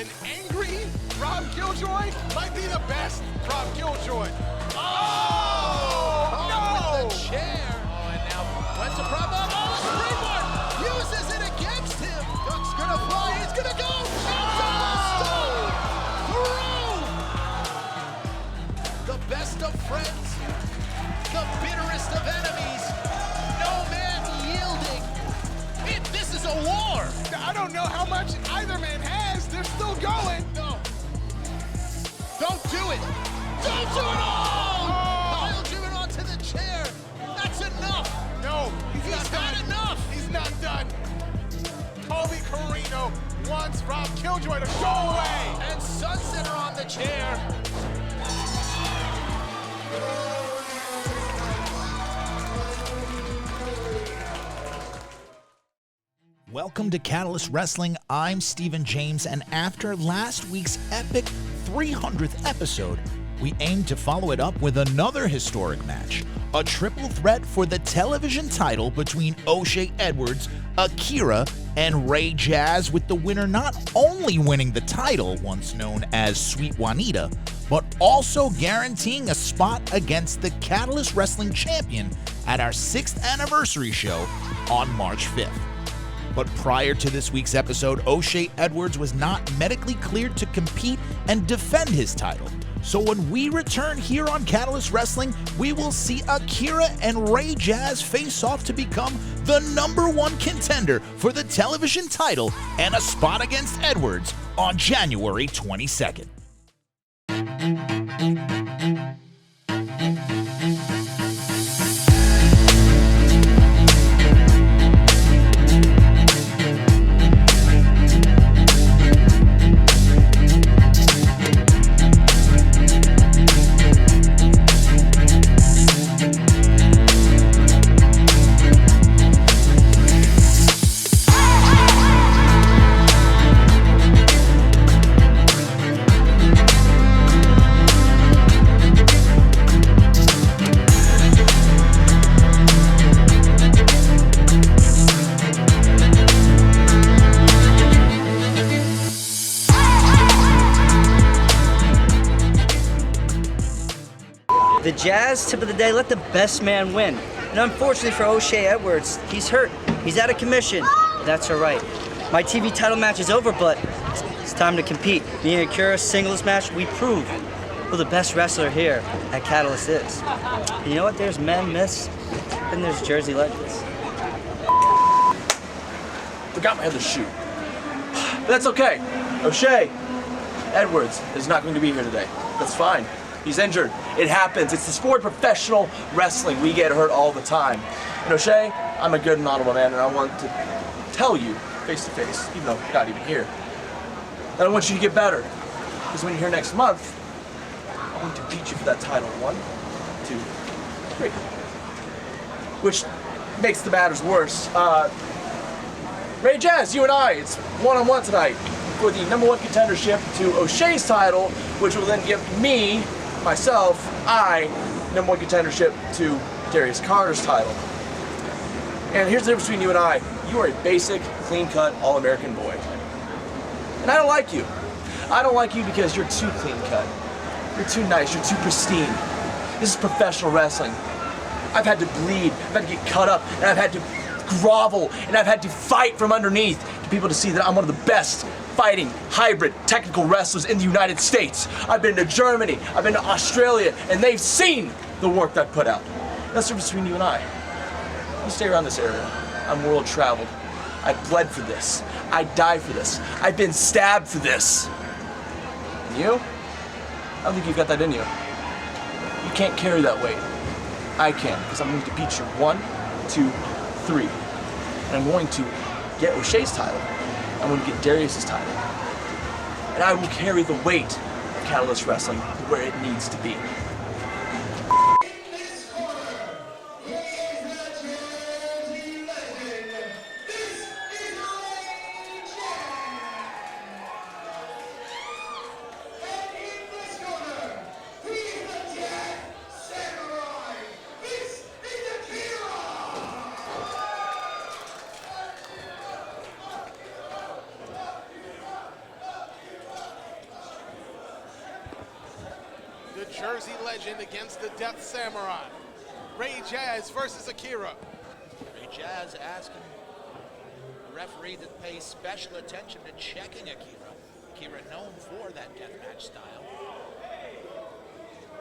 an angry Rob Killjoy might be the best Rob Killjoy. Oh, no! With the chair. Oh, and now went to Bravo. Oh, springboard! Uses it against him. Duck's gonna fly. He's gonna go. Throw. The best of friends. The bitterest of enemies. No man yielding. This is a war. I don't know how much either man has. They're still going. No. Don't do it. Don't do it all. Pile driven onto the chair. That's enough. No, he's not done. enough. He's not done. Colby Corino wants Rob Killjoy to go away. And Sunsetter on the chair. Welcome to Catalyst Wrestling. I'm Steven James, and after last week's epic 300th episode, we aim to follow it up with another historic match, a triple threat for the television title between O'Shea Edwards, Akira, and Ray Jazz, with the winner not only winning the title, once known as Sweet Juanita, but also guaranteeing a spot against the Catalyst Wrestling champion at our 6th anniversary show on March 5th. But prior to this week's episode, O'Shea Edwards was not medically cleared to compete and defend his title. So when we return here on Catalyst Wrestling, we will see Akira and Ray Jazz face off to become the #1 contender for the television title and a spot against Edwards on January 22nd. The Jazz tip of the day, let the best man win. And unfortunately for O'Shea Edwards, he's hurt. He's out of commission. That's all right. My TV title match is over, but it's time to compete. Me and Akira singles match, we prove who the best wrestler here at Catalyst is. And you know what? There's men, myths, and there's Jersey legends. Forgot my other shoe. But that's okay. O'Shea Edwards is not going to be here today. That's fine. He's injured. It happens. It's the sport of professional wrestling. We get hurt all the time. And O'Shea, I'm a good and honorable man, and I want to tell you face to face, even though you're not even here, that I want you to get better. Because when you're here next month, I'm going to beat you for that title. 1, 2, 3. Which makes the matters worse. Ray Jazz, you and I, it's one-on-one tonight for the #1 contendership to O'Shea's title, which will then give me, myself, #1 contendership to Darius Carter's title. And here's the difference between you and I. You are a basic, clean-cut, all-American boy. And I don't like you. I don't like you because you're too clean-cut. You're too nice, you're too pristine. This is professional wrestling. I've had to bleed, I've had to get cut up, and I've had to grovel, and I've had to fight from underneath for people to see that I'm one of the best fighting, hybrid, technical wrestlers in the United States. I've been to Germany, I've been to Australia, and they've seen the work that I put out. That's the difference between you and I. You stay around this area. I'm world traveled. I bled for this. I died for this. I've been stabbed for this. And you? I don't think you've got that in you. You can't carry that weight. I can, because I'm going to beat you 1, 2, 3. And I'm going to get O'Shea's title. I'm going to get Darius's title. And I will carry the weight of Catalyst Wrestling where it needs to be. Jersey legend against the Death Samurai. Ray Jazz versus Akira. Ray Jazz asking the referee to pay special attention to checking Akira. Akira known for that deathmatch style.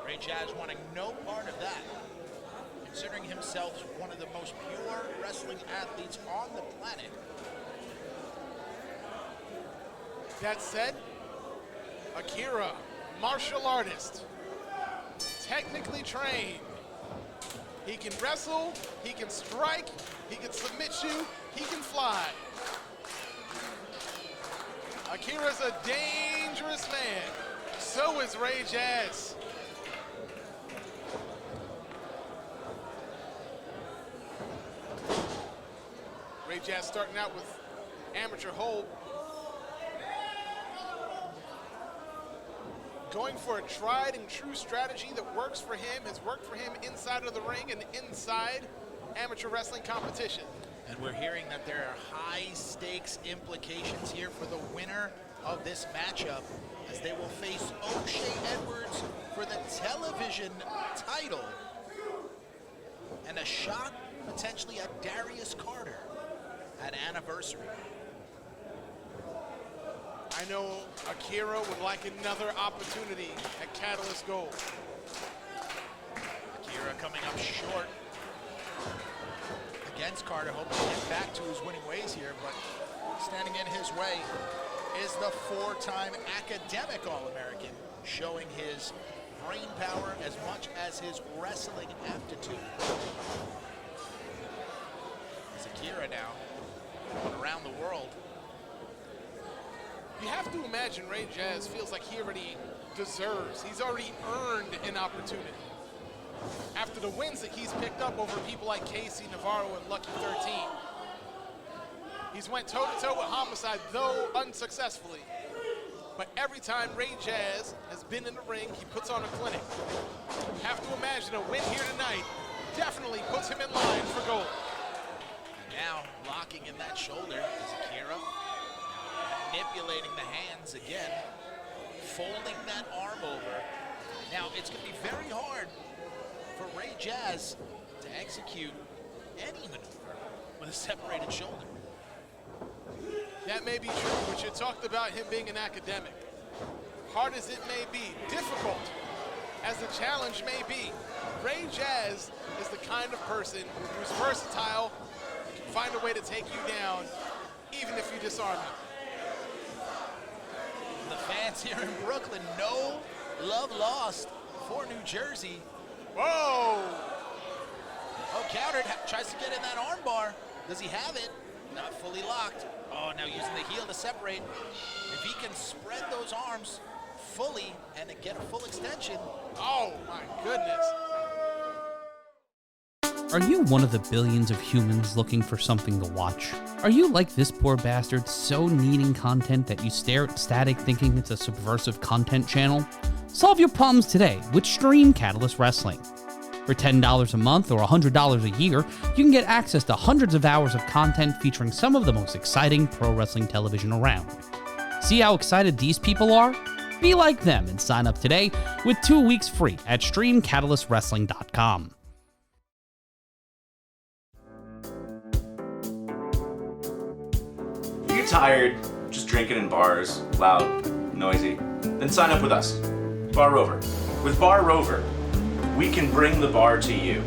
Ray Jazz wanting no part of that, considering himself one of the most pure wrestling athletes on the planet. That said, Akira, martial artist, technically trained. He can wrestle, he can strike, he can submit you, he can fly. Akira's a dangerous man. So is Ray Jazz. Ray Jazz starting out with amateur hold. Going for a tried and true strategy that works for him, has worked for him inside of the ring and inside amateur wrestling competition. And we're hearing that there are high stakes implications here for the winner of this matchup, as they will face O'Shea Edwards for the television title and a shot potentially at Darius Carter at Anniversary. I know Akira would like another opportunity at Catalyst Gold. Akira coming up short against Carter, hoping to get back to his winning ways here, but standing in his way is the four-time academic All-American, showing his brain power as much as his wrestling aptitude. It's Akira now, going around the world. You have to imagine Ray Jazz feels like he already deserves, he's already earned an opportunity. After the wins that he's picked up over people like Casey Navarro and Lucky 13. He's went toe-to-toe with Homicide, though unsuccessfully. But every time Ray Jazz has been in the ring, he puts on a clinic. You have to imagine a win here tonight definitely puts him in line for gold. Now locking in that shoulder is Akira. Manipulating the hands again, folding that arm over. Now it's going to be very hard for Ray Jazz to execute any maneuver with a separated shoulder. That may be true, but you talked about him being an academic. Hard as it may be, difficult as the challenge may be, Ray Jazz is the kind of person who's versatile, can find a way to take you down, even if you disarm him. The fans here in Brooklyn, no love lost for New Jersey. Whoa! Oh, countered, tries to get in that arm bar. Does he have it? Not fully locked. Oh, now using the heel to separate. If he can spread those arms fully and get a full extension. Oh my goodness. Are you one of the billions of humans looking for something to watch? Are you like this poor bastard, so needing content that you stare at static thinking it's a subversive content channel? Solve your problems today with Stream Catalyst Wrestling. For $10 a month or $100 a year, you can get access to hundreds of hours of content featuring some of the most exciting pro wrestling television around. See how excited these people are? Be like them and sign up today with 2 weeks free at StreamCatalystWrestling.com. If you're tired, just drinking in bars, loud, noisy, then sign up with us, Bar Rover. With Bar Rover, we can bring the bar to you.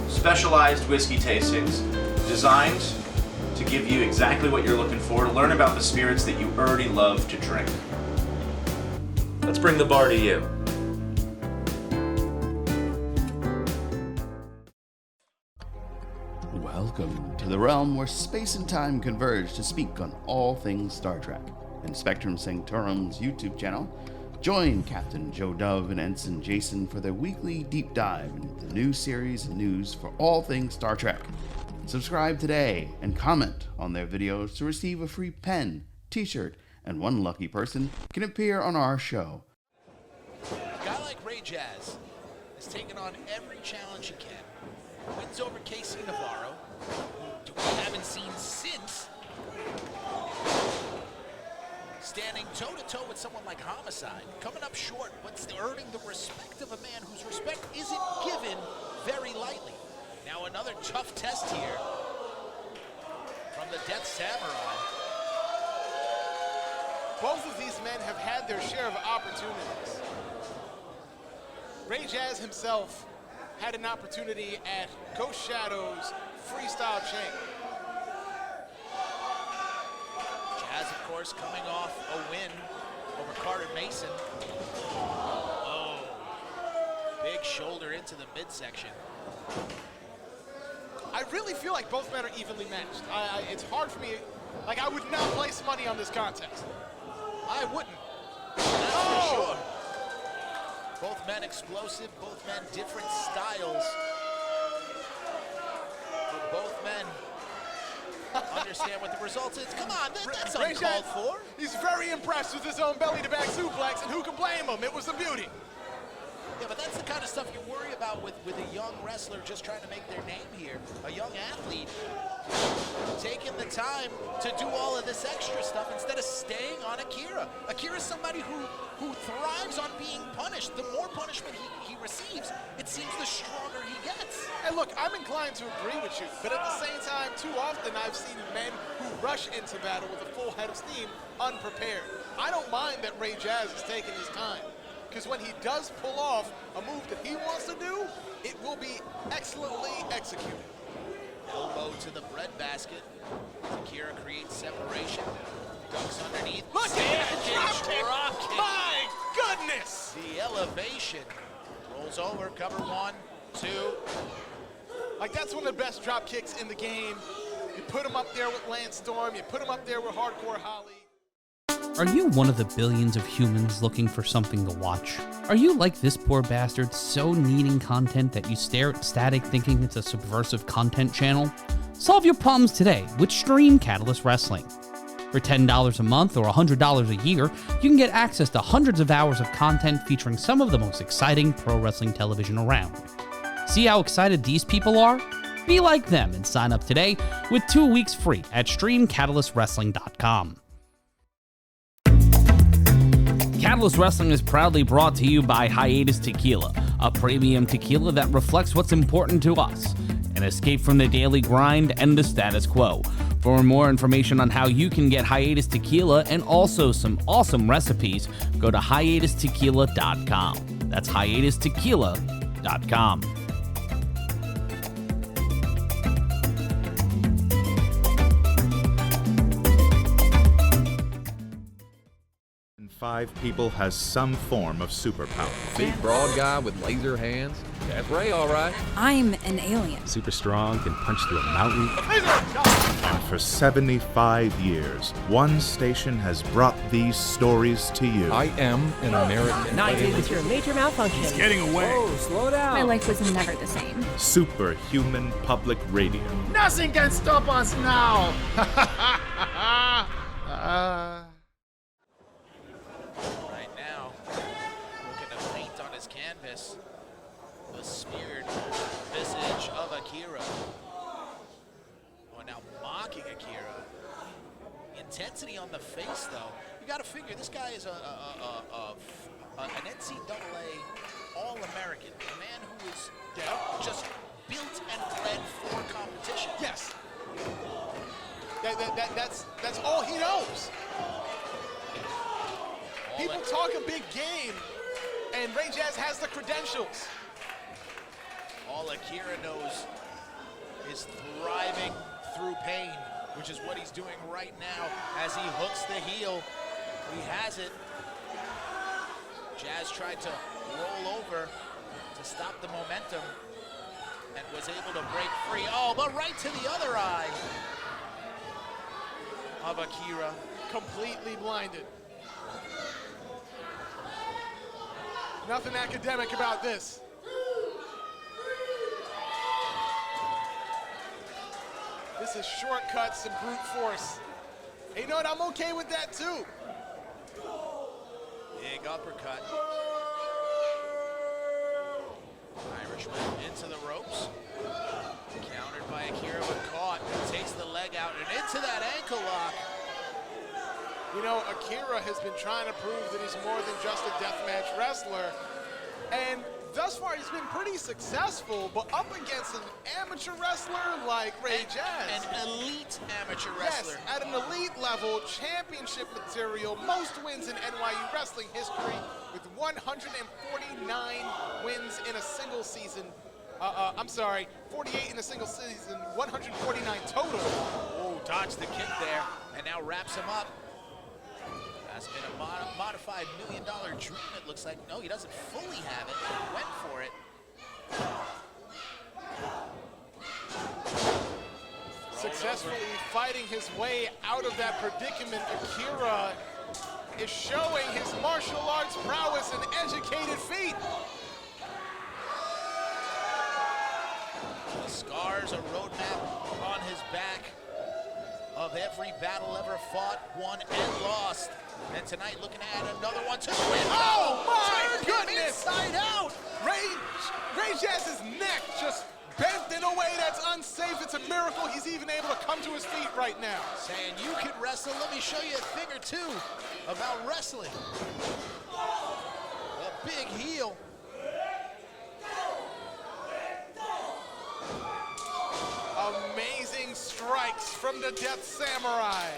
Specialized whiskey tastings designed to give you exactly what you're looking for, to learn about the spirits that you already love to drink. Let's bring the bar to you. Welcome to the realm where space and time converge to speak on all things Star Trek. In Spectrum Sanctorum's YouTube channel, join Captain Joe Dove and Ensign Jason for their weekly deep dive into the new series and news for all things Star Trek. Subscribe today and comment on their videos to receive a free pen, t-shirt, and one lucky person can appear on our show. A guy like Ray Jazz has taken on every challenge he can. Wins over Casey Navarro, who we haven't seen since standing toe-to-toe with someone like Homicide, coming up short, but earning the respect of a man whose respect isn't given very lightly. Now another tough test here from the Death Samurai. Both of these men have had their share of opportunities. Ray Jazz himself had an opportunity at Ghost Shadow's Freestyle Chain. Jazz, of course, coming off a win over Carter Mason. Oh, big shoulder into the midsection. I really feel like both men are evenly matched. It's hard for me, like I would not place money on this contest. I wouldn't. That's for sure. Both men explosive, both men different styles. But both men understand what the result is. Come on, that's uncalled for. He's very impressed with his own belly-to-back suplex, and who can blame him? It was a beauty. Yeah, but that's the kind of stuff you worry about with a young wrestler just trying to make their name here. A young athlete taking the time to do all of this extra stuff instead of staying on Akira. Akira's somebody who thrives on being punished. The more punishment he receives, it seems the stronger he gets. And look, I'm inclined to agree with you, but at the same time, too often I've seen men who rush into battle with a full head of steam unprepared. I don't mind that Ray Jazz is taking his time, because when he does pull off a move that he wants to do, it will be excellently executed. Elbow to the breadbasket. Akira creates separation. Ducks underneath. Look at that drop kick. My goodness! The elevation. Rolls over, cover 1, 2. Like, that's one of the best drop kicks in the game. You put him up there with Lance Storm, you put him up there with Hardcore Holly. Are you one of the billions of humans looking for something to watch? Are you like this poor bastard, so needing content that you stare at static thinking it's a subversive content channel? Solve your problems today with Stream Catalyst Wrestling. For $10 a month or $100 a year, you can get access to hundreds of hours of content featuring some of the most exciting pro wrestling television around. See how excited these people are? Be like them and sign up today with 2 weeks free at streamcatalyst.wrestling.com. Catalyst Wrestling is proudly brought to you by Hiatus Tequila, a premium tequila that reflects what's important to us, an escape from the daily grind and the status quo. For more information on how you can get Hiatus Tequila and also some awesome recipes, go to hiatustequila.com. That's hiatustequila.com. 5 people has some form of superpower. Big, broad guy with laser hands. That's Ray, all right. I'm an alien. Super strong, can punch through a mountain. And for 75 years, one station has brought these stories to you. I am an American. Not with your major malfunction. He's getting away. Whoa, slow down. My life was never the same. Superhuman Public Radio. Nothing can stop us now. Right now, looking to paint on his canvas the smeared visage of Akira. Oh, now mocking Akira. Intensity on the face, though. You got to figure this guy is an NCAA All-American, a man who is just built and bred for competition. Yes. That's all he knows. People talk a big game, and Ray Jazz has the credentials. All Akira knows is thriving through pain, which is what he's doing right now as he hooks the heel. He has it. Jazz tried to roll over to stop the momentum and was able to break free. Oh, but right to the other eye of Akira. Completely blinded. Nothing academic about this. This is shortcuts and brute force. Hey, you know what? I'm okay with that too. Big uppercut. Irishman into the ropes. Countered by Akira, but caught. Takes the leg out and into that ankle lock. You know, Akira has been trying to prove that he's more than just a deathmatch wrestler. And thus far, he's been pretty successful, but up against an amateur wrestler like Ray Jazz. An elite amateur wrestler. Yes, at an elite level, championship material, most wins in NYU wrestling history with 149 wins in a single season. 48 in a single season, 149 total. Oh, dodged the kick there, and now wraps him up. That's been a modified $1 million dream, it looks like. No, he doesn't fully have it. He went for it. Successfully fighting his way out of that predicament, Akira is showing his martial arts prowess and educated feet. The scars, a roadmap on his back of every battle ever fought, won and lost. And tonight looking at another one to win. Oh my goodness! Inside out! Ray Jazz's neck just bent in a way that's unsafe. It's a miracle he's even able to come to his feet right now. Saying, you can wrestle, let me show you a thing or two about wrestling. A big heel. Amazing strikes from the Death Samurai.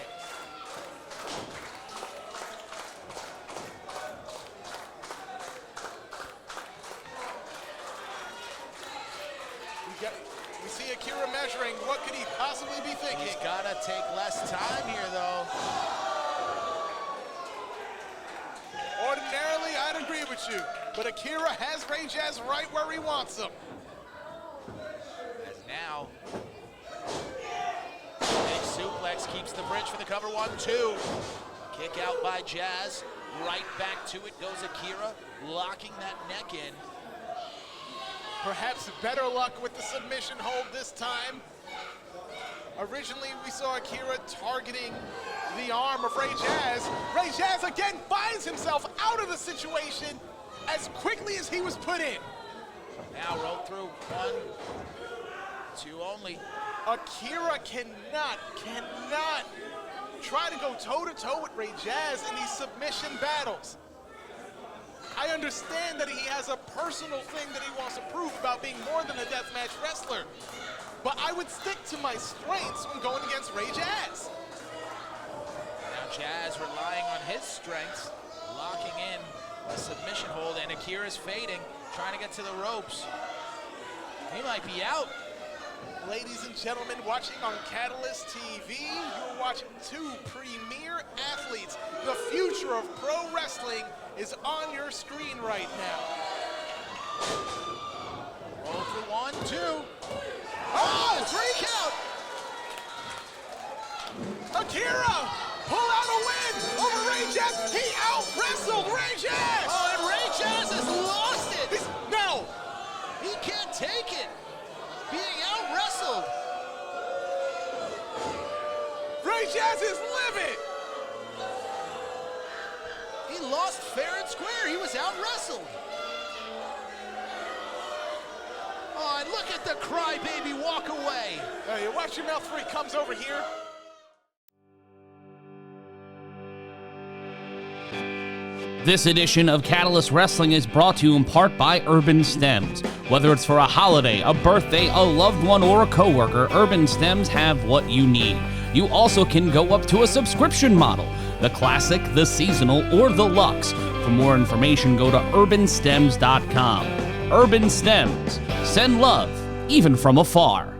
We see Akira measuring. What could he possibly be thinking? He's got to take less time here, though. Ordinarily, I'd agree with you, but Akira has Ray Jazz right where he wants him. As now, big suplex keeps the bridge for the cover. 1-2. Kick out by Jazz. Right back to it goes Akira, locking that neck in. Perhaps better luck with the submission hold this time. Originally, we saw Akira targeting the arm of Ray Jazz. Ray Jazz again finds himself out of the situation as quickly as he was put in. Now roll through 1, 2 only. Akira cannot try to go toe-to-toe with Ray Jazz in these submission battles. I understand that he has a personal thing that he wants to prove about being more than a deathmatch wrestler, but I would stick to my strengths when going against Ray Jazz. Now Jazz relying on his strengths, locking in a submission hold, and Akira's fading, trying to get to the ropes. He might be out. Ladies and gentlemen, watching on Catalyst TV, you're watching two premier athletes. The future of pro wrestling is on your screen right now. Roll through 1, 2. Oh, 3 count! Akira pull out a win over Ray Jazz. He out-wrestled Ray Jazz! Oh, and Ray Jazz has lost it! No! He can't take it! Being out-wrestled! Ray Jazz is livid! He lost fair and square. He was out-wrestled. Oh, and look at the crybaby walk away. Hey, watch your mouth before he comes over here. This edition of Catalyst Wrestling is brought to you in part by Urban Stems. Whether it's for a holiday, a birthday, a loved one, or a coworker, Urban Stems have what you need. You also can go up to a subscription model, the classic, the seasonal, or the luxe. For more information, go to urbanstems.com. Urban Stems. Send love, even from afar.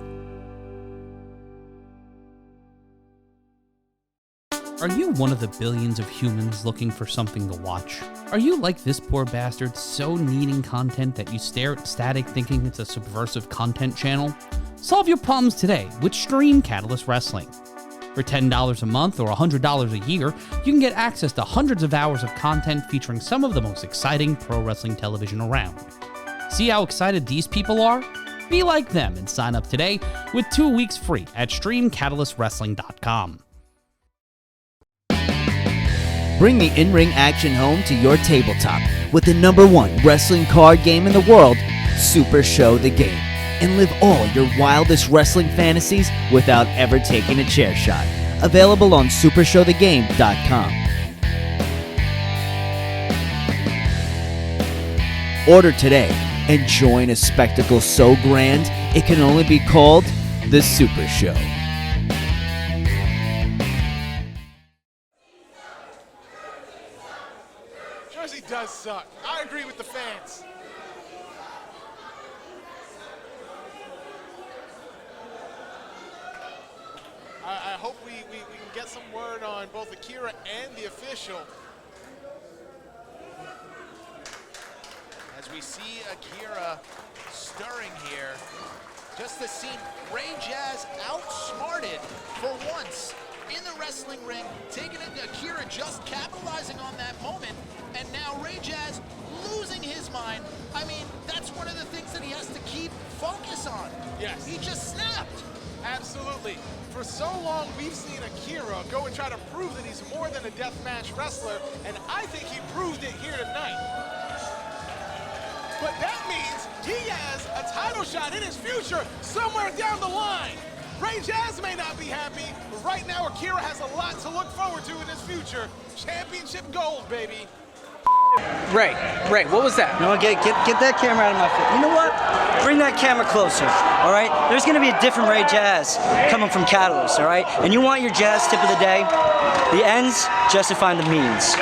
Are you one of the billions of humans looking for something to watch? Are you like this poor bastard, so needing content that you stare at static thinking it's a subversive content channel? Solve your problems today with Stream Catalyst Wrestling. For $10 a month or $100 a year, you can get access to hundreds of hours of content featuring some of the most exciting pro wrestling television around. See how excited these people are? Be like them and sign up today with 2 weeks free at streamcatalyst.wrestling.com. Bring the in-ring action home to your tabletop with the #1 wrestling card game in the world, Super Show the Game, and live all your wildest wrestling fantasies without ever taking a chair shot. Available on supershowthegame.com. Order today and join a spectacle so grand it can only be called the Super Show. Jersey does suck. I agree with the fans. I hope we can get some word on both Akira and the official. As we see Akira stirring here, just the scene, Ray Jazz outsmarted for once in the wrestling ring, taking it to Akira, just capitalizing on that moment, and now Ray Jazz losing his mind. I mean, that's one of the things that he has to keep focus on. Yes. He just snapped. Absolutely. For so long, we've seen Akira go and try to prove that he's more than a deathmatch wrestler, and I think he proved it here tonight. But that means he has a title shot in his future somewhere down the line. Ray Jazz may not be happy, but right now Akira has a lot to look forward to in his future. Championship gold, baby. Ray, what was that? You know what, get that camera out of my face. You know what? Bring that camera closer, all right? There's gonna be a different Ray Jazz coming from Catalyst, all right? And you want your Jazz tip of the day? The ends justify the means.